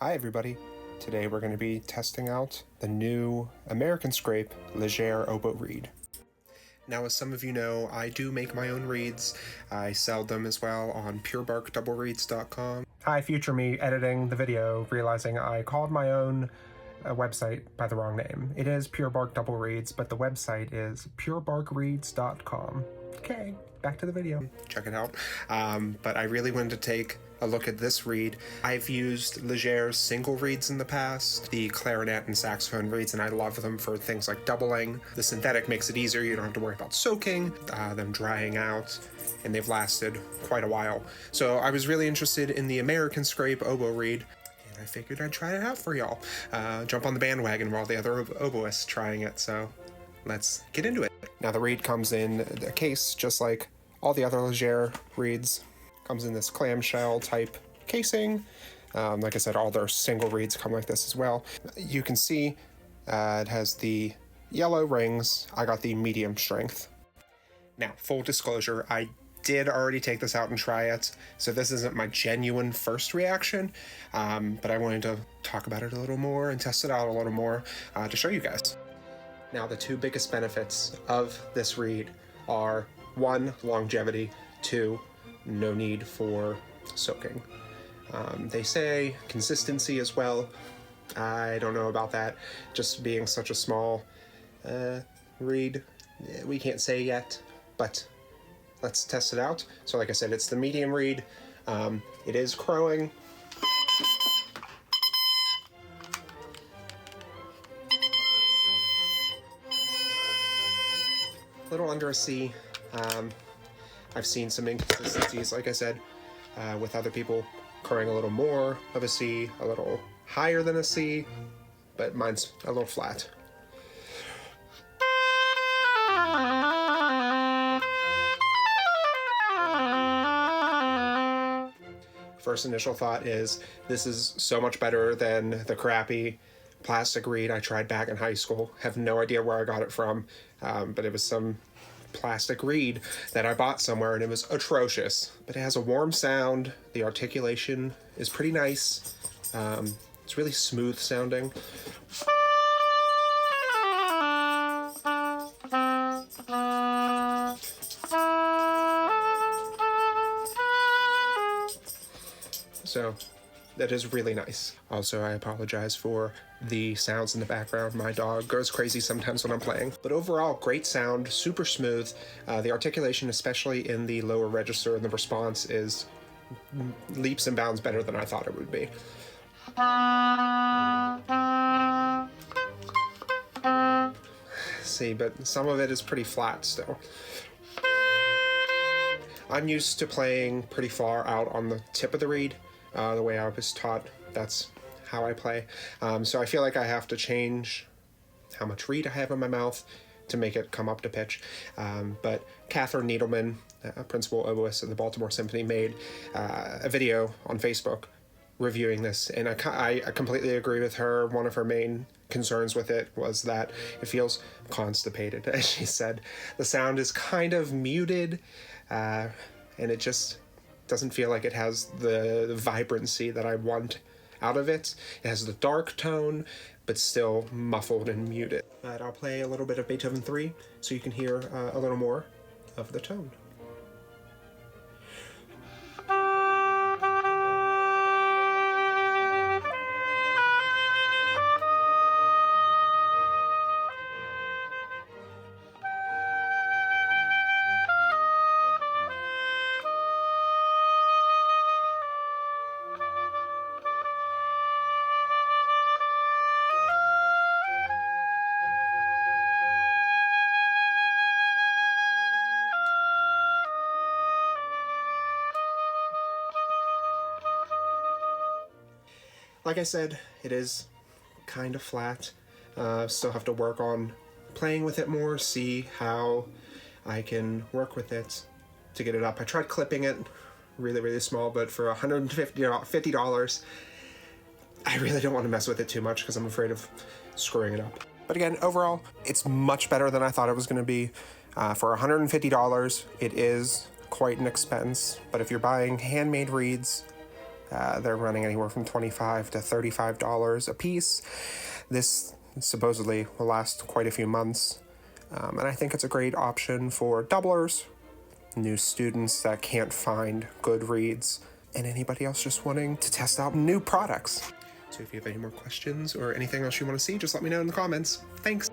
Hi everybody. Today we're going to be testing out the new American Scrape Légère Oboe reed. Now, as some of you know, I do make my own reeds. I sell them as well on purebarkdoublereeds.com. Hi, future me editing the video, realizing I called my own website by the wrong name. It is Pure Bark Double Reeds, but the website is purebarkreeds.com. Okay, back to the video. Check it out. But I really wanted to take a look at this reed. I've used Légère's single reeds in the past, the clarinet and saxophone reeds, and I love them for things like doubling. The synthetic makes it easier. You don't have to worry about soaking, them drying out, and they've lasted quite a while. So I was really interested in the American Scrape Oboe reed, and I figured I'd try it out for y'all. Jump on the bandwagon while the other oboists trying it, so let's get into it. Now the reed comes in a case just like all the other Légère reeds. Comes in this clamshell type casing. Like I said, all their single reeds come like this as well. You can see it has the yellow rings. I got the medium strength. Now, full disclosure, I did already take this out and try it, so this isn't my genuine first reaction, but I wanted to talk about it a little more and test it out a little more to show you guys. Now, the two biggest benefits of this reed are 1, longevity, 2, no need for soaking. They say consistency as well. I don't know about that. Just being such a small reed, we can't say yet, but let's test it out. So like I said, it's the medium reed. It is crowing. A little under a C. I've seen some inconsistencies, like I said, with other people crowing a little more of a C, a little higher than a C, but mine's a little flat. First initial thought is, this is so much better than the crappy plastic reed I tried back in high school. Have no idea where I got it from, but it was some plastic reed that I bought somewhere, and it was atrocious. But it has a warm sound. The articulation is pretty nice. It's really smooth sounding. So that is really nice. Also, I apologize for the sounds in the background. My dog goes crazy sometimes when I'm playing. But overall, great sound, super smooth. The articulation, especially in the lower register, and the response is leaps and bounds better than I thought it would be. See, but some of it is pretty flat still. I'm used to playing pretty far out on the tip of the reed. The way I was taught, that's how I play. So I feel like I have to change how much reed I have in my mouth to make it come up to pitch. But Catherine Needleman, principal oboist of the Baltimore Symphony, made a video on Facebook reviewing this, and I completely agree with her. One of her main concerns with it was that it feels constipated, as she said. The sound is kind of muted, and it just doesn't feel like it has the vibrancy that I want out of it. It has the dark tone, but still muffled and muted. But I'll play a little bit of Beethoven 3 so you can hear a little more of the tone. Like I said, it is kind of flat. Still have to work on playing with it more, see how I can work with it to get it up. I tried clipping it really, really small, but for $150, I really don't want to mess with it too much because I'm afraid of screwing it up. But again, overall, it's much better than I thought it was going to be. For $150, it is quite an expense, but if you're buying handmade reeds, They're running anywhere from $25 to $35 a piece. This supposedly will last quite a few months, and I think it's a great option for doublers, new students that can't find good reads, and anybody else just wanting to test out new products. So if you have any more questions or anything else you want to see, just let me know in the comments. Thanks!